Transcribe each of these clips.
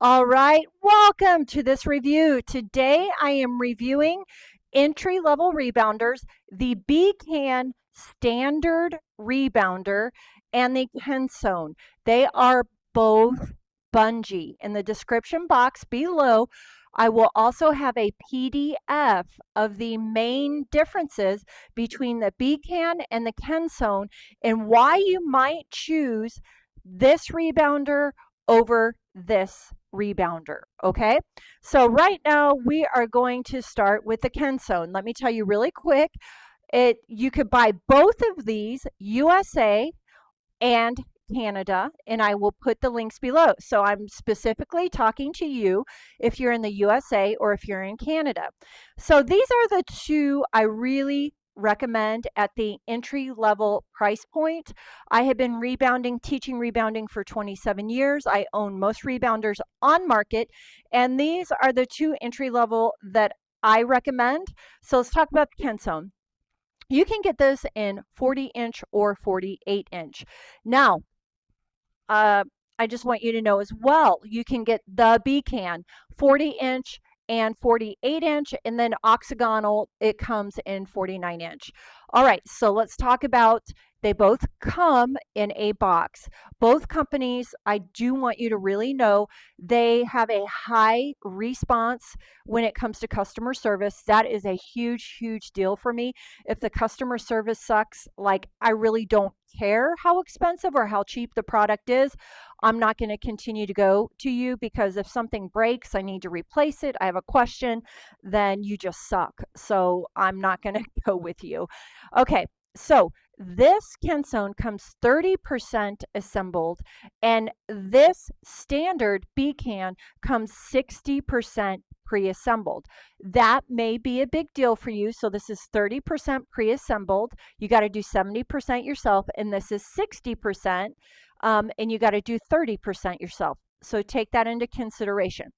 All right, welcome to this review. Today I am reviewing entry-level rebounders, the BCAN standard rebounder and the Kensone. They are both bungee. In the description box below, I will also have a PDF of the main differences between the BCAN and the Kensone and why you might choose this rebounder over this rebounder. Okay, so right now we are going to start with the Kensone. Let me tell you really quick, you could buy both of these, USA and Canada, and I will put the links below. So I'm specifically talking to you if you're in the USA or if you're in Canada. So these are the two I really recommend at the entry level price point. I have been teaching rebounding for 27 years. I own most rebounders on market, and these are the two entry level that I recommend. So let's talk about the Kensone. You can get this in 40-inch or 48-inch. Now, I just want you to know as well, you can get the BCAN 40-inch and 48-inch, and then octagonal, it comes in 49-inch. All right, so let's talk about, they both come in a box. Both companies, I do want you to really know, they have a high response when it comes to customer service. That is a huge, huge deal for me. If the customer service sucks, like I really don't care how expensive or how cheap the product is, I'm not going to continue to go to you, because if something breaks, I need to replace it, I have a question, then you just suck. So I'm not going to go with you. Okay, so this Kensone comes 30% assembled, and this standard BCAN comes 60% pre-assembled. That may be a big deal for you. So this is 30% pre-assembled. You got to do 70% yourself, and this is 60%, and you got to do 30% yourself. So take that into consideration.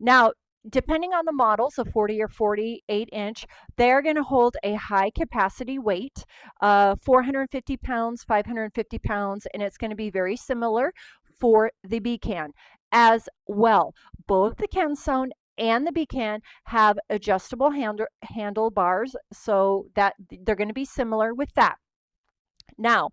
Now, depending on the model, so 40 or 48-inch, they're going to hold a high capacity weight, 450 pounds, 550 pounds, and it's going to be very similar for the BCAN as well. Both the Kensone and the BCAN have adjustable handlebars, so that they're going to be similar with that. Now,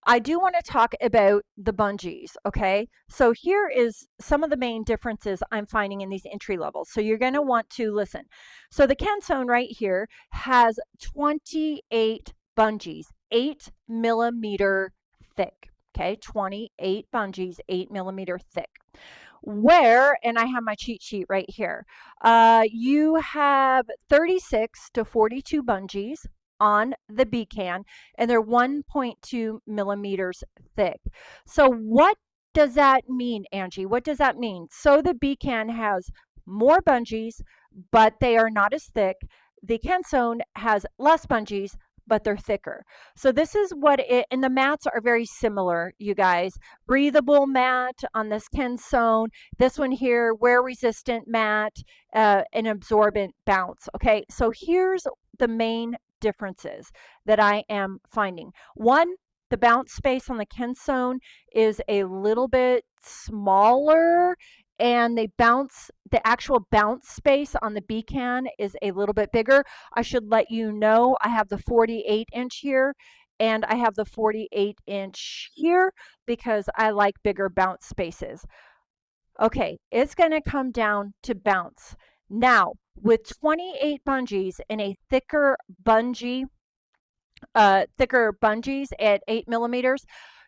I do want to talk about the bungees, okay? So here is some of the main differences I'm finding in these entry levels. So you're going to want to listen. So the Kensone right here has 28 bungees, 8mm thick, okay? 28 bungees, 8mm thick. Where, and I have my cheat sheet right here, you have 36 to 42 bungees on the BCAN, and they're 1.2 millimeters thick. So what does that mean, Angie? What does that mean? So the BCAN has more bungees, but they are not as thick. The Kensone has less bungees, but they're thicker. So this is what it, and the mats are very similar, you guys. Breathable mat on this Kensone. This one here, wear resistant mat, an absorbent bounce. Okay, so here's the main differences that I am finding. One, the bounce space on the Kensone is a little bit smaller, and the actual bounce space on the BCAN is a little bit bigger. I should let you know I have the 48-inch here, and I have the 48-inch here because I like bigger bounce spaces. Okay, it's going to come down to bounce. Now, with 28 bungees and a thicker bungees at 8mm,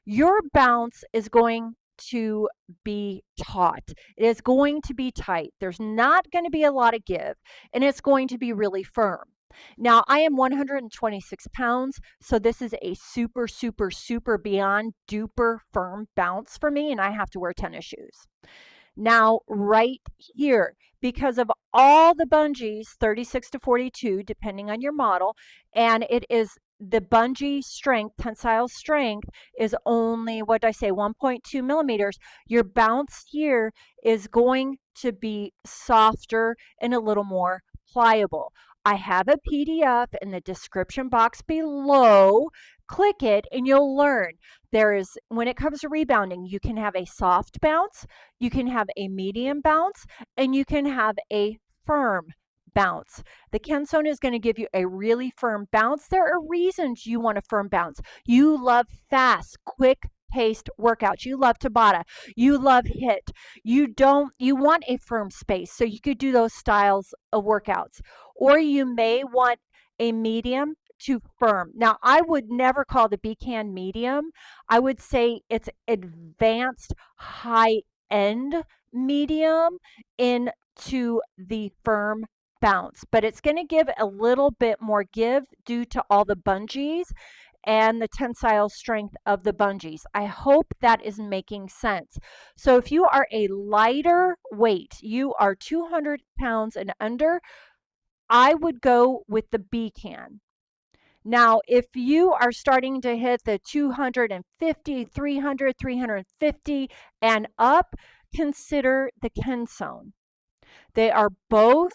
your bounce is going to be taut. It is going to be tight. There's not going to be a lot of give, and it's going to be really firm. Now, I am 126 pounds, so this is a super, super, super beyond duper firm bounce for me, and I have to wear tennis shoes. Now, right here, because of all the bungees, 36 to 42, depending on your model, and it is the bungee strength, tensile strength is only, what did I say, 1.2 millimeters. Your bounce here is going to be softer and a little more pliable. I have a PDF in the description box below click it and you'll learn. When it comes to rebounding, you can have a soft bounce, you can have a medium bounce, and you can have a firm bounce. The Kensone is going to give you a really firm bounce. There are reasons you want a firm bounce. You love fast, quick paced workouts. You love Tabata. You love HIIT. You want a firm space, so you could do those styles of workouts. Or you may want a medium to firm. Now, I would never call the BCAN medium. I would say it's advanced high end medium into the firm bounce, but it's going to give a little bit more give due to all the bungees and the tensile strength of the bungees. I hope that is making sense. So if you are a lighter weight, you are 200 pounds and under, I would go with the BCAN. Now, if you are starting to hit the 250, 300, 350 and up, consider the Kensone. They are both,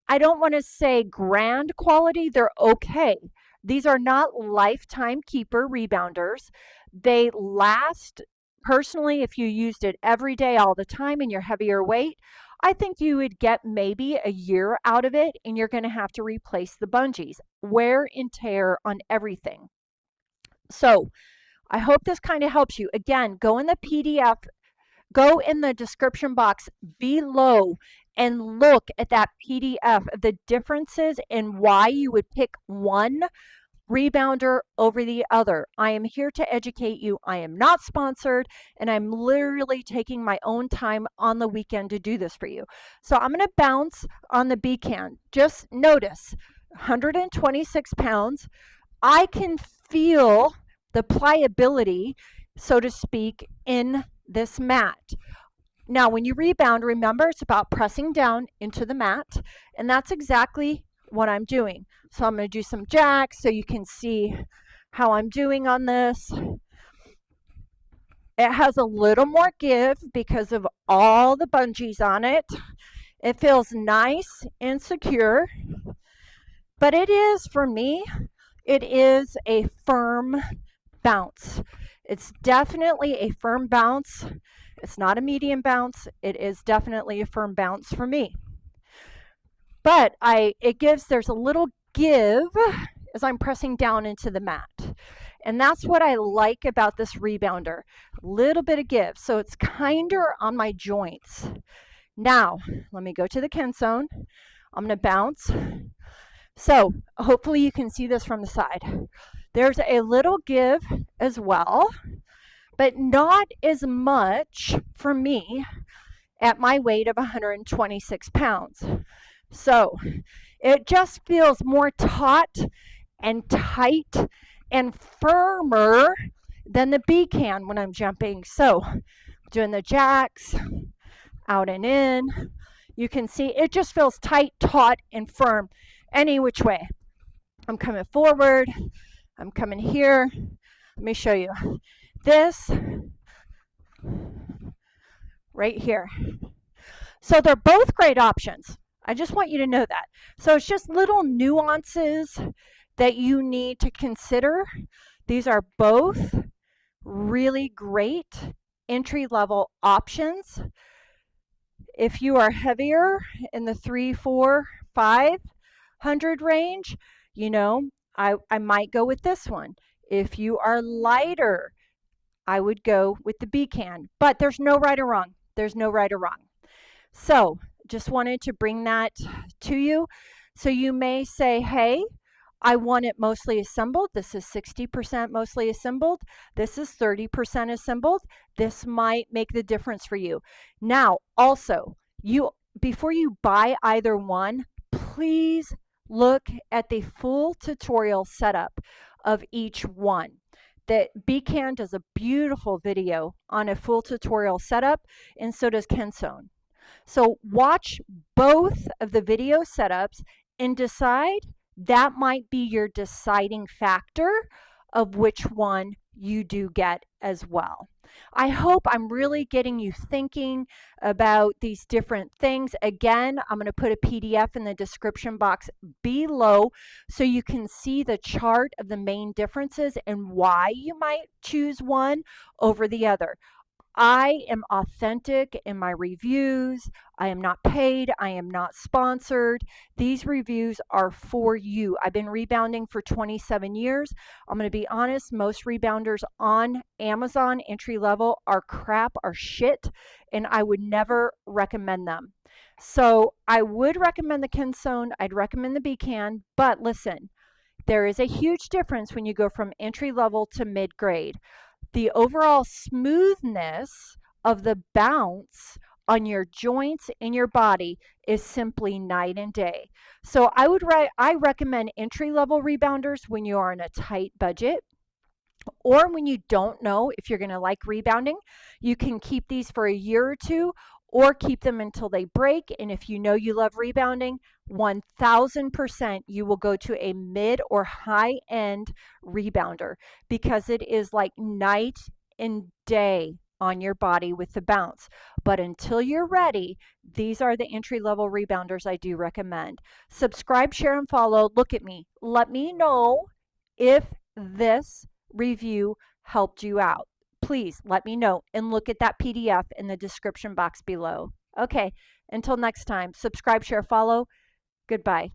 I don't want to say grand quality, they're okay. These are not lifetime keeper rebounders. They last, personally, if you used it every day, all the time, and you're heavier weight, I think you would get maybe a year out of it, and you're going to have to replace the bungees. Wear and tear on everything. So I hope this kind of helps you. Again, go in the PDF, go in the description box below and look at that PDF of the differences and why you would pick one rebounder over the other. I am here to educate you. I am not sponsored, and I'm literally taking my own time on the weekend to do this for you. So I'm going to bounce on the BCAN. Just notice 126 pounds. I can feel the pliability, so to speak, in this mat. Now, when you rebound, remember it's about pressing down into the mat, and that's exactly what I'm doing. So I'm going to do some jacks so you can see how I'm doing on this. It has a little more give because of all the bungees on it. It feels nice and secure, but it is, for me, it is a firm bounce. It's definitely a firm bounce. It's not a medium bounce. It is definitely a firm bounce for me. But there's a little give as I'm pressing down into the mat. And that's what I like about this rebounder. A little bit of give. So it's kinder on my joints. Now, let me go to the Kensone. I'm going to bounce. So hopefully you can see this from the side. There's a little give as well, but not as much for me at my weight of 126 pounds. So it just feels more taut and tight and firmer than the BCAN when I'm jumping. So doing the jacks, out and in, you can see it just feels tight, taut, and firm any which way. I'm coming forward. I'm coming here. Let me show you. This right here. So they're both great options. I just want you to know that. So it's just little nuances that you need to consider. These are both really great entry-level options. If you are heavier in the 300, 400, 500 range, you know, I might go with this one. If you are lighter, I would go with the BCAN. But there's no right or wrong. There's no right or wrong. So just wanted to bring that to you. So you may say, hey, I want it mostly assembled. This is 60% mostly assembled. This is 30% assembled. This might make the difference for you. Now, also, before you buy either one, please look at the full tutorial setup of each one. The BCAN does a beautiful video on a full tutorial setup, and so does Kensone. So watch both of the video setups and decide. That might be your deciding factor of which one you do get as well. I hope I'm really getting you thinking about these different things. Again, I'm going to put a PDF in the description box below so you can see the chart of the main differences and why you might choose one over the other. I am authentic in my reviews. I am not paid. I am not sponsored. These reviews are for you. I've been rebounding for 27 years. I'm going to be honest, most rebounders on Amazon entry level are crap, are shit, and I would never recommend them. So I would recommend the Kensone. I'd recommend the BCAN, but listen, there is a huge difference when you go from entry level to mid grade. The overall smoothness of the bounce on your joints in your body is simply night and day. So I recommend entry level rebounders when you are on a tight budget, or when you don't know if you're going to like rebounding. You can keep these for a year or two or keep them until they break. And if you know you love rebounding, 1000% you will go to a mid or high end rebounder, because it is like night and day on your body with the bounce. But until you're ready, these are the entry level rebounders I do recommend. Subscribe, share, and follow. Look at me. Let me know if this review helped you out. Please let me know and look at that PDF in the description box below. Okay, until next time, subscribe, share, follow. Goodbye.